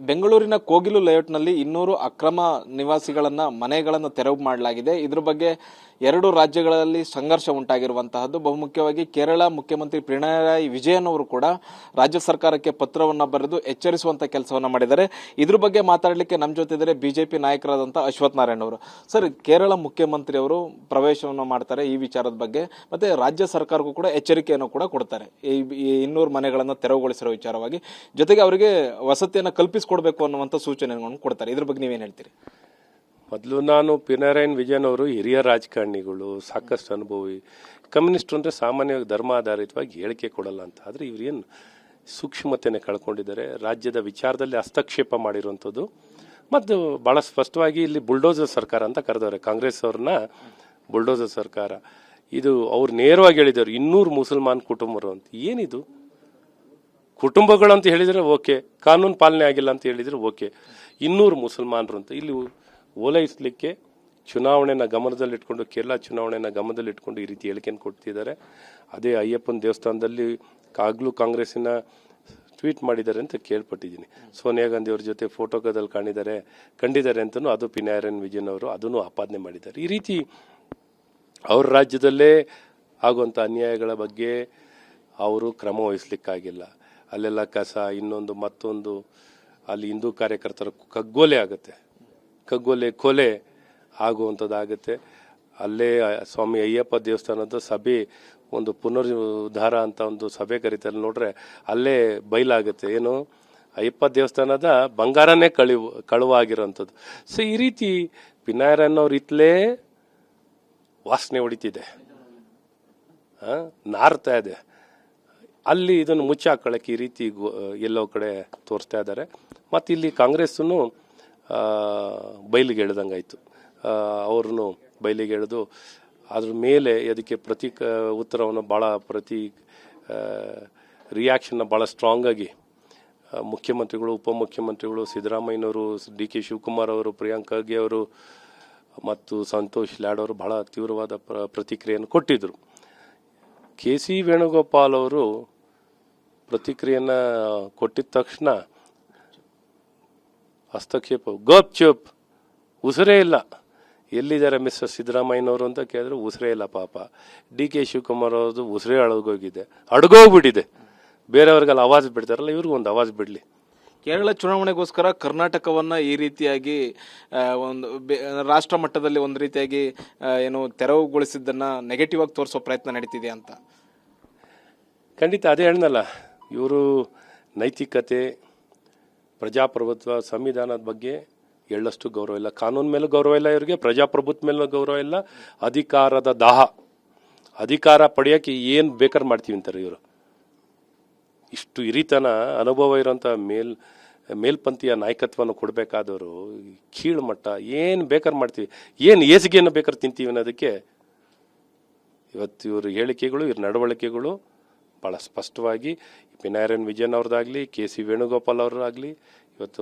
ಬೆಂಗಳೂರಿನ ಕೋಗಿಲು ಲೇಔಟ್ನಲ್ಲಿ 200 ಅಕ್ರಮ ನಿವಾಸಿಗಳನ್ನ ಮನೆಗಳನ್ನು ತೆರವು ಮಾಡಲಾಗಿದೆ. ಇದ್ರ ಬಗ್ಗೆ ಎರಡು ರಾಜ್ಯಗಳಲ್ಲಿ ಸಂಘರ್ಷ ಉಂಟಾಗಿರುವಂತಹದ್ದು. ಬಹುಮುಖ್ಯವಾಗಿ ಕೇರಳ ಮುಖ್ಯಮಂತ್ರಿ ಪಿಣರಾಯಿ ವಿಜಯನ್ ಅವರು ಕೂಡ ರಾಜ್ಯ ಸರ್ಕಾರಕ್ಕೆ ಪತ್ರವನ್ನ ಬರೆದು ಎಚ್ಚರಿಸುವಂತ ಕೆಲಸವನ್ನ ಮಾಡಿದ್ದಾರೆ. ಇದ್ರ ಬಗ್ಗೆ ಮಾತಾಡಲಿಕ್ಕೆ ನಮ್ಮ ಜೊತೆ ಇದ್ದಾರೆ ಬಿಜೆಪಿ ನಾಯಕರಾದಂತಹ ಅಶ್ವಥ್ ನಾರಾಯಣ್ ಅವರು. ಸರ್, ಕೇರಳ ಮುಖ್ಯಮಂತ್ರಿ ಅವರು ಪ್ರವೇಶವನ್ನು ಮಾಡ್ತಾರೆ ಈ ವಿಚಾರದ ಬಗ್ಗೆ, ಮತ್ತೆ ರಾಜ್ಯ ಸರ್ಕಾರಕ್ಕೂ ಕೂಡ ಎಚ್ಚರಿಕೆಯನ್ನು ಕೂಡ ಕೊಡ್ತಾರೆ ಈ 200 ಮನೆಗಳನ್ನು ತೆರವುಗೊಳಿಸಿರೋ ವಿಚಾರವಾಗಿ. ಜೊತೆಗೆ ಅವರಿಗೆ ವಸತಿಯನ್ನು ಕಲ್ಪಿಸಿಕೊಡ್ಬೇಕು ಅನ್ನುವಂಥ ಸೂಚನೆಗಳನ್ನು ಕೊಡ್ತಾರೆ. ಇದ್ರ ಬಗ್ಗೆ ನೀವೇನು ಹೇಳ್ತೀರಿ? ಮೊದಲು ನಾನು ಪಿಣರಾಯಿ ವಿಜಯನ್ ಅವರು ಹಿರಿಯ ರಾಜಕಾರಣಿಗಳು, ಸಾಕಷ್ಟು ಅನುಭವಿ. ಕಮ್ಯುನಿಸ್ಟರು ಅಂದರೆ ಸಾಮಾನ್ಯವಾಗಿ ಧರ್ಮಾಧಾರಿತವಾಗಿ ಹೇಳಿಕೆ ಕೊಡಲ್ಲ ಅಂತ. ಆದರೆ ಇವ್ರೇನು ಸೂಕ್ಷ್ಮತೆಯನ್ನು ಕಳ್ಕೊಂಡಿದ್ದಾರೆ, ರಾಜ್ಯದ ವಿಚಾರದಲ್ಲಿ ಹಸ್ತಕ್ಷೇಪ ಮಾಡಿರುವಂಥದ್ದು. ಮತ್ತು ಭಾಳ ಸ್ಪಷ್ಟವಾಗಿ ಇಲ್ಲಿ ಬುಲ್ಡೋಸರ್ ಸರ್ಕಾರ ಅಂತ ಕರೆದವ್ರೆ ಕಾಂಗ್ರೆಸ್ ಅವ್ರನ್ನ. ಬುಲ್ಡೋಸರ್ ಸರ್ಕಾರ ಇದು ಅವ್ರು ನೇರವಾಗಿ ಹೇಳಿದವರು 200 ಮುಸಲ್ಮಾನ್ ಕುಟುಂಬರು ಅಂತ. ಏನಿದು ಕುಟುಂಬಗಳು ಅಂತ ಹೇಳಿದರೆ ಓಕೆ, ಕಾನೂನು ಪಾಲನೆ ಆಗಿಲ್ಲ ಅಂತ ಹೇಳಿದರೆ ಓಕೆ, 200 ಮುಸಲ್ಮಾನರು ಅಂತ ಇಲ್ಲಿ ಓಲೈಸಲಿಕ್ಕೆ ಚುನಾವಣೆನ ಗಮನದಲ್ಲಿಟ್ಕೊಂಡು, ಕೇರಳ ಚುನಾವಣೆನ ಗಮನದಲ್ಲಿಟ್ಕೊಂಡು ಈ ರೀತಿ ಹೇಳಿಕೆಯನ್ನು ಕೊಡ್ತಿದ್ದಾರೆ. ಅದೇ ಅಯ್ಯಪ್ಪನ ದೇವಸ್ಥಾನದಲ್ಲಿ ಆಗಲೂ ಕಾಂಗ್ರೆಸ್ಸಿನ ಟ್ವೀಟ್ ಮಾಡಿದ್ದಾರೆ ಅಂತ ಕೇಳ್ಪಟ್ಟಿದ್ದೀನಿ. ಸೋನಿಯಾ ಗಾಂಧಿ ಅವ್ರ ಜೊತೆ ಫೋಟೋದಲ್ಲಿ ಕಂಡಿದ್ದಾರೆ ಅಂತಲೂ ಅದು ಪಿಣರಾಯಿ ವಿಜಯನ್ ಅವರು ಅದನ್ನು ಆಪಾದನೆ ಮಾಡಿದ್ದಾರೆ. ಈ ರೀತಿ ಅವ್ರ ರಾಜ್ಯದಲ್ಲೇ ಆಗುವಂಥ ಅನ್ಯಾಯಗಳ ಬಗ್ಗೆ ಅವರು ಕ್ರಮ ವಹಿಸ್ಲಿಕ್ಕಾಗಿಲ್ಲ. ಅಲ್ಲೆಲ್ಲ ಕಸ, ಇನ್ನೊಂದು ಮತ್ತೊಂದು, ಅಲ್ಲಿ ಹಿಂದೂ ಕಾರ್ಯಕರ್ತರ ಕಗ್ಗೊಲೆ ಕೊಲೆ ಆಗುವಂಥದ್ದಾಗುತ್ತೆ. ಅಲ್ಲೇ ಸ್ವಾಮಿ ಅಯ್ಯಪ್ಪ ದೇವಸ್ಥಾನದ ಸಭೆ, ಒಂದು ಪುನರುದ್ಧಾರ ಅಂತ ಒಂದು ಸಭೆ ಕರೀತಾರೆ ನೋಡ್ರೆ, ಅಲ್ಲೇ ಬಯಲಾಗುತ್ತೆ. ಏನು, ಅಯ್ಯಪ್ಪ ದೇವಸ್ಥಾನದ ಬಂಗಾರನೇ ಕಳುವಾಗಿರೋಂಥದ್ದು. ಸೊ ಈ ರೀತಿ ಪಿಣರಾಯಿನವ್ರು ಇತ್ತಲೇ ವಾಸನೆ ಹೊಡಿತಿದೆ, ನಾರ್ತಾ ಇದೆ. ಅಲ್ಲಿ ಇದನ್ನು ಮುಚ್ಚಾಕೊಳ್ಳೋಕೆ ಈ ರೀತಿ ಎಲ್ಲೋ ಕಡೆ ತೋರಿಸ್ತಾ ಇದ್ದಾರೆ. ಮತ್ತು ಇಲ್ಲಿ ಕಾಂಗ್ರೆಸ್ಸನ್ನು ಬಯಲಿಗೆ ಎಳೆದಂಗಾಯಿತು. ಅವ್ರನ್ನು ಬಯಲಿಗೆ ಎಳೆದು ಅದ್ರ ಮೇಲೆ ಅದಕ್ಕೆ ಉತ್ತರವನ್ನು ಭಾಳ ರಿಯಾಕ್ಷನ್ನ ಭಾಳ ಸ್ಟ್ರಾಂಗಾಗಿ ಮುಖ್ಯಮಂತ್ರಿಗಳು, ಉಪಮುಖ್ಯಮಂತ್ರಿಗಳು, ಸಿದ್ದರಾಮಯ್ಯನವರು, ಡಿ ಕೆ ಶಿವಕುಮಾರ್ ಅವರು, ಪ್ರಿಯಾಂಕ್ ಖರ್ಗೆ ಅವರು ಮತ್ತು ಸಂತೋಷ್ ಲಾಡ್ ಅವರು ಬಹಳ ತೀವ್ರವಾದ ಪ್ರತಿಕ್ರಿಯೆಯನ್ನು ಕೊಟ್ಟಿದ್ದರು. ಕೆ ಸಿ ವೇಣುಗೋಪಾಲ್ ಅವರು ಪ್ರತಿಕ್ರಿಯೆಯನ್ನು ಕೊಟ್ಟಿದ ತಕ್ಷಣ ಹಸ್ತಕ್ಷೇಪ, ಗಪ್ ಚುಪ್, ಉಸಿರೇ ಇಲ್ಲ. ಎಲ್ಲಿದ್ದಾರೆ ಮಿಸ್ಟರ್ ಸಿದ್ದರಾಮಯ್ಯನವರು ಅಂತ ಕೇಳಿದ್ರೆ ಉಸಿರೇ ಇಲ್ಲ ಪಾಪ. ಡಿ ಕೆ ಶಿವಕುಮಾರ್ ಅವ್ರದ್ದು ಉಸಿರೇ ಅಡಗೋಗ್ಬಿಟ್ಟಿದೆ. ಬೇರೆಯವ್ರಿಗೆಲ್ಲ ಆವಾಜ್ ಬಿಡ್ತಾರಲ್ಲ, ಇವ್ರಿಗೂ ಒಂದು ಆವಾಜ್ ಬಿಡಲಿ. ಕೇರಳ ಚುನಾವಣೆಗೋಸ್ಕರ ಕರ್ನಾಟಕವನ್ನ ಈ ರೀತಿಯಾಗಿ ಒಂದು ರಾಷ್ಟ್ರ ಮಟ್ಟದಲ್ಲಿ ಒಂದು ರೀತಿಯಾಗಿ ಏನು ತೆರವುಗೊಳಿಸಿದ್ದನ್ನ ನೆಗೆಟಿವ್ ಆಗಿ ತೋರಿಸೋ ಪ್ರಯತ್ನ ನಡೀತಿದೆ ಅಂತ. ಖಂಡಿತ ಅದೇ ಹೇಳನಲ್ಲ, ಇವರು ನೈತಿಕತೆ, ಪ್ರಜಾಪ್ರಭುತ್ವ, ಸಂವಿಧಾನದ ಬಗ್ಗೆ ಎಳ್ಳಷ್ಟು ಗೌರವ ಇಲ್ಲ, ಕಾನೂನು ಮೇಲೂ ಗೌರವ ಇಲ್ಲ ಇವರಿಗೆ, ಪ್ರಜಾಪ್ರಭುತ್ವ ಮೇಲೂ ಗೌರವ ಇಲ್ಲ. ಅಧಿಕಾರದ ದಾಹ, ಅಧಿಕಾರ ಪಡೆಯೋಕ್ಕೆ ಏನು ಬೇಕಾದ್ರೆ ಮಾಡ್ತೀವಿ ಅಂತಾರೆ ಇವರು. ಇಷ್ಟು ಹಿರಿತನ, ಅನುಭವ ಇರೋಂಥ ಮೇಲ್ಪಂಥೀಯ ನಾಯಕತ್ವವನ್ನು ಕೊಡಬೇಕಾದವರು ಕೀಳು ಮಟ್ಟ ಏನು ಬೇಕಾದ್ರೆ ಮಾಡ್ತೀವಿ, ಏನು ಏಸಿಗೆಯನ್ನು ಬೇಕಾದ್ರೆ ತಿಂತೀವಿ ಅನ್ನೋದಕ್ಕೆ ಇವತ್ತು ಇವ್ರ ಹೇಳಿಕೆಗಳು, ಇವ್ರ ನಡವಳಿಕೆಗಳು ಭಾಳ ಸ್ಪಷ್ಟವಾಗಿ ಪಿಣರಾಯಿ ವಿಜಯನ್ ಅವ್ರದ್ದಾಗಲಿ, ಕೆ ಸಿ ವೇಣುಗೋಪಾಲ್ ಅವ್ರದ್ದಾಗಲಿ ಇವತ್ತು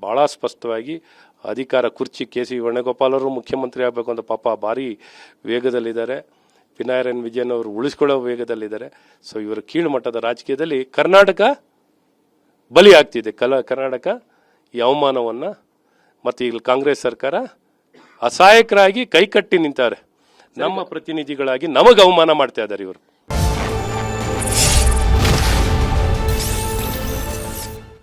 ಭಾಳ ಸ್ಪಷ್ಟವಾಗಿ ಅಧಿಕಾರ ಕುರ್ಚಿ, ಕೆ ಸಿ ವೇಣುಗೋಪಾಲ್ ಅವರು ಮುಖ್ಯಮಂತ್ರಿ ಆಗಬೇಕು ಅಂತ ಪಾಪ ಭಾರಿ ವೇಗದಲ್ಲಿದ್ದಾರೆ. ಪಿಣರಾಯಿ ವಿಜಯನ್ ಅವರು ಉಳಿಸ್ಕೊಳ್ಳೋ ವೇಗದಲ್ಲಿದ್ದಾರೆ. ಸೊ ಇವರ ಕೀಳು ಮಟ್ಟದ ರಾಜಕೀಯದಲ್ಲಿ ಕರ್ನಾಟಕ ಬಲಿ ಆಗ್ತಿದೆ. ಕರ್ನಾಟಕ ಈ ಅವಮಾನವನ್ನು, ಮತ್ತು ಈಗ ಕಾಂಗ್ರೆಸ್ ಸರ್ಕಾರ ಅಸಹಾಯಕರಾಗಿ ಕೈಕಟ್ಟಿ ನಿಂತಾರೆ. ನಮ್ಮ ಪ್ರತಿನಿಧಿಗಳಾಗಿ ನಮಗೆ ಅವಮಾನ ಮಾಡ್ತಾ ಇದ್ದಾರೆ ಇವರು.